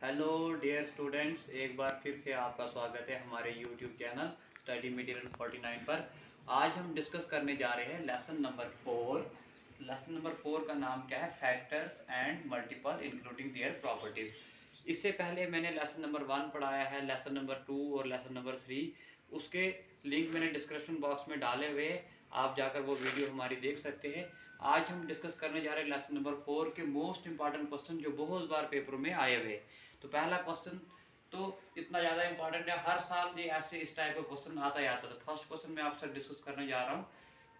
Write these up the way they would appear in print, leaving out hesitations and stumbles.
Hello dear students, एक बार फिर से आपका स्वागत है हमारे यूट्यूब चैनल स्टडी मटेरियल 49 पर। आज हम डिस्कस करने जा रहे हैं लेसन नंबर 4। लेसन नंबर 4 का नाम क्या है? Factors and multiple including their properties. इससे पहले मैंने लेसन नंबर 1 पढ़ाया है, लेसन नंबर 2 और लेसन नंबर 3। उसके लिंक मैंने डिस्क्रिप्शन बॉक्स में डाले हुए, आप जाकर वो वीडियो हमारी देख सकते हैं। आज हम डिस्कस करने जा रहे हैं लेसन नंबर 4 के मोस्ट इंपॉर्टेंट क्वेश्चन जो बहुत बार पेपरों में आए हुए। तो पहला क्वेश्चन तो इतना ज़्यादा इंपॉर्टेंट है, हर साल ये ऐसे इस टाइप का क्वेश्चन आता ही आता था। फर्स्ट क्वेश्चन मैं आपसे डिस्कस करने जा रहा हूँ,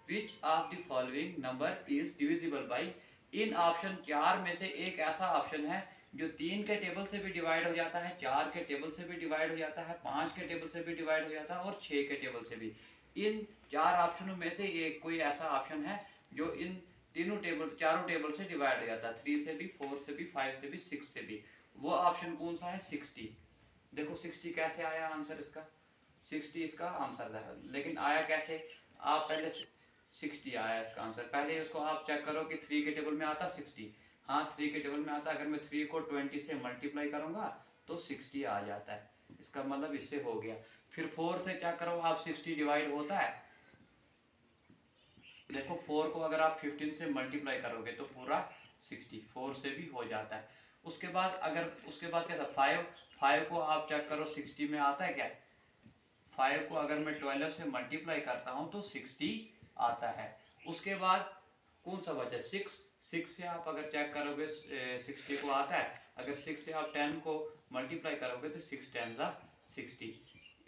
which of the following number is divisible by. In option 4 में से एक ऐसा ऑप्शन है जो 3 के टेबल से भी डिवाइड हो जाता है, 4 के टेबल से भी डिवाइड हो जाता है, 5 के टेबल से भी डिवाइड हो जाता है और 6 के टेबल से भी। इन 4 ऑप्शनों में से एक कोई ऐसा ऑप्शन है जो इन चारों टेबल से डिवाइड हो जाता है, 3 से भी, 4 से भी, 5 से भी, 6 से भी। वो ऑप्शन कौन सा है? 60। देखो 60 कैसे आया आंसर इसका, 60 इसका आंसर है, लेकिन आया कैसे? आप पहले 60 आया इसका आंसर। पहले उसको आप चेक करो कि 3 के टेबल में आता 60। हाँ, 3 के टेबल में आता। अगर मैं 3 को 20 से मल्टीप्लाई करूंगा तो 60 आ जाता है, इसका मतलब इससे हो गया। फिर 4 से क्या करो आप, 60 डिवाइड होता है। देखो 4 को अगर आप 15 से मल्टीप्लाई करोगे तो पूरा 64 से भी हो जाता है। उसके बाद क्या था, 5 को आप चेक करो 60 में आता है क्या? 5 को अगर मैं 12 से मल्टीप्लाई करता हूँ तो 60 आता है। उसके बाद कौन सा बचा? 6 से आप अगर चेक करोगे 60 को आता है। अगर 6 से आप 10 को मल्टीप्लाई करोगे तो 6 10 जा 60।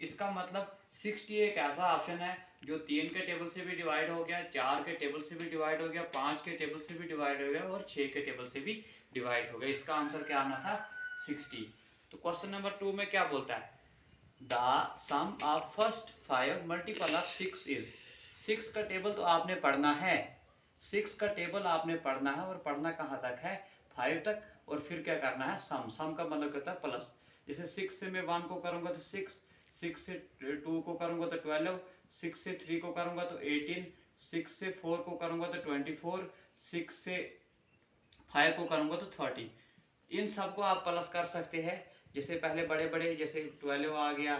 इसका मतलब 60 एक ऐसा ऑप्शन है जो 3 के टेबल से भी डिवाइड हो गया, 4 के टेबल से भी डिवाइड हो गया, 5 के टेबल से भी डिवाइड हो गया और 6 के टेबल से भी डिवाइड हो गया। इसका आंसर क्या आना था? 60। तो क्वेश्चन नंबर 2 में क्या बोलता है? The sum of first 5 multiple of 6 is. 6 का टेबल तो आपने पढ़ना है, 6 का टेबल आपने पढ़ना है, और पढ़ना कहाँ तक है? 5 तक। और फिर क्या करना है? सम का मतलब कहता है प्लस। जैसे 6 से मैं 1 को करूंगा तो 6, 6 से 2 को करूंगा तो 12, 6 से 3 को करूंगा तो 18, 6 से 4 को करूंगा तो 24, 6 से 5 को करूंगा तो 30। इन सबको आप प्लस कर सकते हैं। जैसे पहले बड़े बड़े, जैसे 12 आ गया,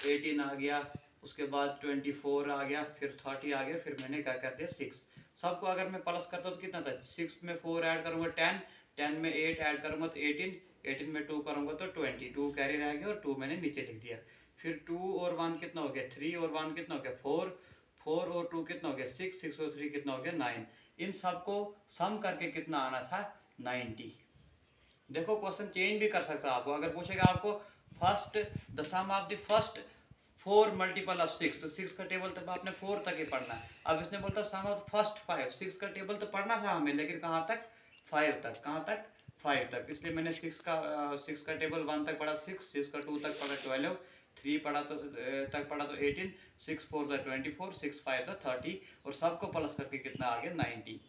18 आ गया, उसके बाद 24 आ गया, फिर 30 आ गया, फिर मैंने क्या कर दिया 6। सबको अगर मैं प्लस करता हूँ तो कितना था? 6 में 4 ऐड करूंगा 10, 10 में 8 ऐड करूंगा तो 18, 18 में 2 करूंगा तो 20, 2 कैरी रह गया और 2 मैंने नीचे लिख दिया। फिर 2 और 1 कितना हो गया? 3 और 1 कितना हो गया? 4, 4 और 2 कितना हो गया? 6, 6 और 3 कितना हो गया? 9। इन सबको सम करके कितना आना था? 90। देखो क्वेश्चन चेंज भी कर सकता है आपको, अगर पूछेगा आपको first the sum of the first 4 multiple of 6, तो 6 का टेबल तब आपने 4 तक ही पढ़ना है। अब इसने बोलता सम ऑफ फर्स्ट 5, 6 का टेबल तो पढ़ना था हमें, लेकिन कहाँ तक? 5 तक। कहाँ तक? 5 तक। इसलिए मैंने 6 का टेबल 1 तक पढ़ा 6, 6 का 2 तक पढ़ा 12, 3 पढ़ा तो 18, 6 4 द 24, 6 5 द 30, और सबको प्लस करके कितना आ गया? 90।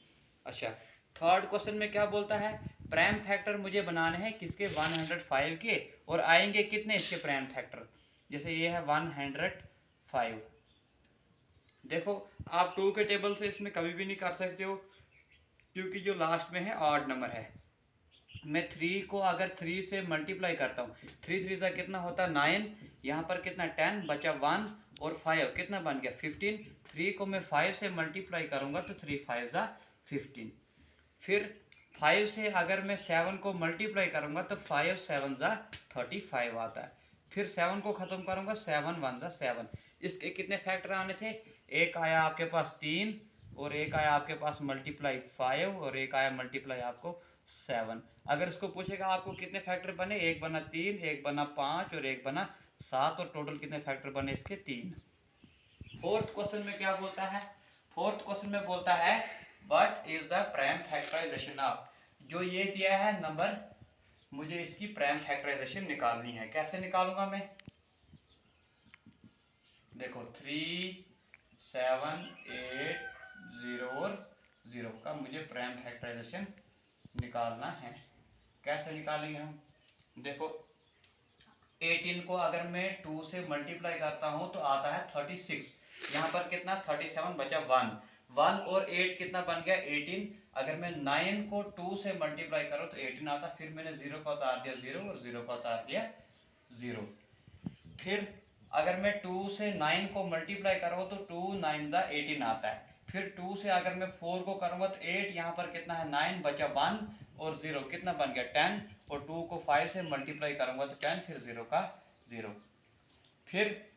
अच्छा, थर्ड क्वेश्चन में क्या बोलता है? प्राइम फैक्टर मुझे बनाने हैं किसके? 105 के, और आएंगे कितने इसके प्राइम फैक्टर? जैसे ये है 105। देखो आप 2 के टेबल से इसमें कभी भी नहीं कर सकते हो, क्योंकि जो लास्ट में है ऑड नंबर है। मैं 3 को अगर 3 से मल्टीप्लाई करता हूँ, 3 3 से कितना होता है? 9। यहाँ पर कितना? 10 बचा 1 और 5 कितना बन गया? 15। 3 को मैं 5 से मल्टीप्लाई करूंगा तो 3 5 जा 15। फिर 5 से अगर मैं 7 को मल्टीप्लाई करूंगा तो 5 7 जा 35 आता है। फिर 7 को खत्म करूंगा, 7 1 जा 7। इसके कितने फैक्टर आने थे? एक आया आपके पास 3, और एक आया आपके पास मल्टीप्लाई 5, और एक आया मल्टीप्लाई आपको 7। अगर इसको पूछेगा आपको कितने फैक्टर बने, एक बना 3, एक बना 5 और एक बना 7, और टोटल कितने फैक्टर बने इसके? 3। फोर्थ क्वेश्चन में क्या बोलता है? फोर्थ क्वेश्चन में बोलता है what is the prime factorisation of. जो ये दिया है नंबर, मुझे इसकी प्राइम फैक्टराइजेशन निकालनी है। कैसे निकालूंगा मैं? देखो 3 7 8 0 और 0 का मुझे प्राइम फैक्टराइजेशन निकालना है। कैसे निकालेंगे हम? देखो 18 को अगर मैं 2 से मल्टीप्लाई करता हूं तो आता है 36। यहाँ पर कितना? 37 बचा 1। 1 और 8 कितना बन गया 18। अगर मैं 9 को 2 से मल्टीप्लाई करूँ तो 18 आता, फिर मैंने 0 को उतार दिया 0 और 0 को उतार दिया 0। फिर अगर मैं 2 से 9 को मल्टीप्लाई करूँगा तो 2 9 जा 18 आता है। फिर 2 से अगर मैं 4 को करूँगा तो 8, यहाँ पर कितना है 9 बचा 1 और 0 कितना बन गया 10, और 2 को 5 से मल्टीप्लाई करूँगा तो 10, फिर 0 का 0। फिर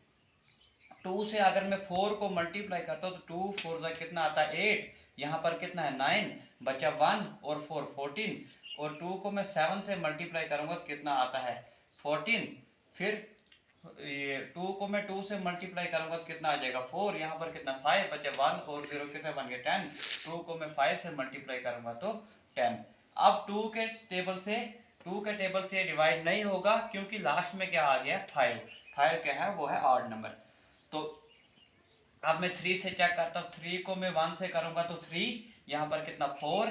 2 से अगर मैं 4 को मल्टीप्लाई करता हूँ तो 2 4 जा कितना आता है 8, यहाँ पर कितना है 9 बचा 1 और 4 14, और 2 को मैं 7 से मल्टीप्लाई करूँगा तो कितना आता है 14। फिर ये 2 को मैं 2 से मल्टीप्लाई करूंगा तो कितना आ जाएगा 4, यहाँ पर कितना 5 बचे 1 और 0 कितना बन गया 10। 2 को मैं 5 से मल्टीप्लाई करूंगा तो 10। अब 2 के टेबल से डिवाइड नहीं होगा क्योंकि लास्ट में क्या आ गया 5 क्या है वो है ऑड नंबर। तो अब मैं 3 से चेक करता हूँ, 3 को मैं 1 से करूंगा तो 3, यहाँ पर कितना 4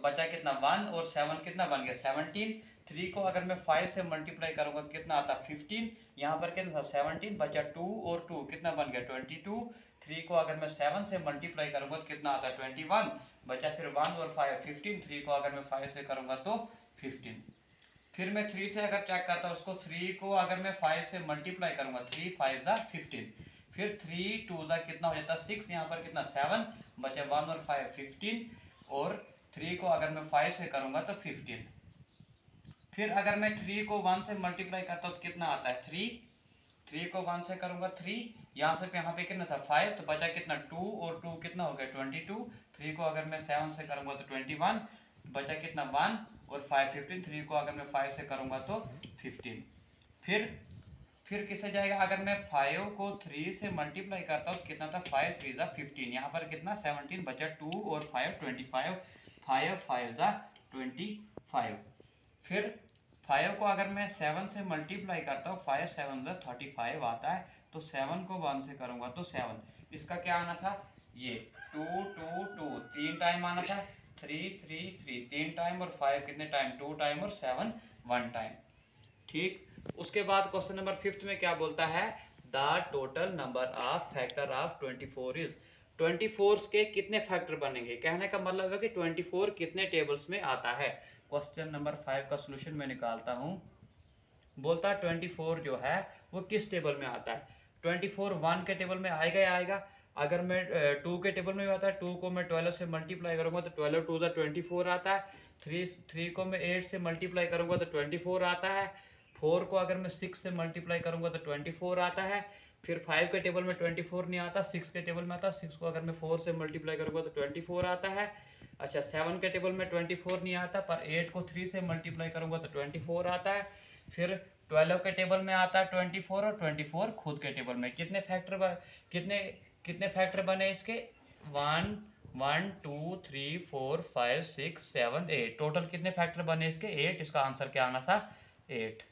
बचा कितना 1 और 7 कितना बन गया 17। 3 को अगर मैं 5 से मल्टीप्लाई करूंगा तो कितना आता 15, यहाँ पर कितना था 17 बचा 2 और 2 कितना बन गया 22। 3 को अगर मैं 7 से मल्टीप्लाई करूंगा तो कितना आता 21 बचा फिर 1 और 5 15। 3 को अगर मैं 5 से करूंगा तो 15। फिर मैं 3 से अगर चेक करता हूँ उसको, 3 को अगर मैं 5 से मल्टीप्लाई करूंगा 3 5 जा 15, फिर 3 2 जा कितना हो जाता 6, यहाँ पर कितना 7 बचा 1 और 5 15, और 3 को अगर मैं 5 से करूंगा तो 15। फिर अगर मैं 3 को 1 से मल्टीप्लाई करता हूँ तो कितना आता है 3 को 1 से करूंगा 3, यहाँ से यहाँ पे कितना था 5, तो बचा कितना 2 और 2 कितना हो गया 22। 3 को अगर मैं 7 से करूंगा तो 21 बचा कितना 1 और 5 15। 3 को अगर मैं 5 से करूंगा तो 15। फिर किससे जाएगा, अगर मैं 5 को 3 से मल्टीप्लाई करता हूँ तो कितना था 5 3 जा 15, यहाँ पर कितना 17 बचा 2 और 5 25, 5 5 जा 25। फिर 5 को अगर मैं 7 से मल्टीप्लाई करता हूँ 5 7 जा 35 आता है, तो 7 को 1 से करूंगा तो 7, इसका क्या आना था ये 2 2 2 3 टाइम आना था, 3 3 3 3 टाइम, और 5 कितने टाइम 2 टाइम, और 7 1 टाइम। ठीक, उसके बाद क्वेश्चन नंबर 5 में क्या बोलता है, the total number of factor of 24 is, 24 के कितने फैक्टर बनेंगे, कहने का मतलब है कि 24 कितने टेबल्स में आता है। क्वेश्चन नंबर 5 का सोल्यूशन मैं निकालता हूँ। बोलता है 24 जो है वो किस टेबल में आता है, 24 1 के टेबल में आएगा या आएगा। अगर मैं 2 के टेबल में भी आता है, 2 को मैं 12 से मल्टीप्लाई करूंगा तो 12 2 24 आता है। 3 को मैं 8 से मल्टीप्लाई करूंगा तो 24 आता है। 4 को अगर मैं 6 से मल्टीप्लाई करूंगा तो 24 आता है। फिर 5 के टेबल में 24 नहीं आता, 6 के टेबल में आता। 6 को अगर मैं 4 से मल्टीप्लाई करूंगा तो 24 आता है। अच्छा, 7 के टेबल में 24 नहीं आता, पर 8 को 3 से मल्टीप्लाई करूंगा तो 24 आता है। फिर 12 के टेबल में आता है 24, और 24 खुद के टेबल में। कितने फैक्टर बने इसके, 1 1 2 3 4 5 6 7 8, टोटल कितने फैक्टर बने इसके 8, इसका आंसर क्या आना था 8।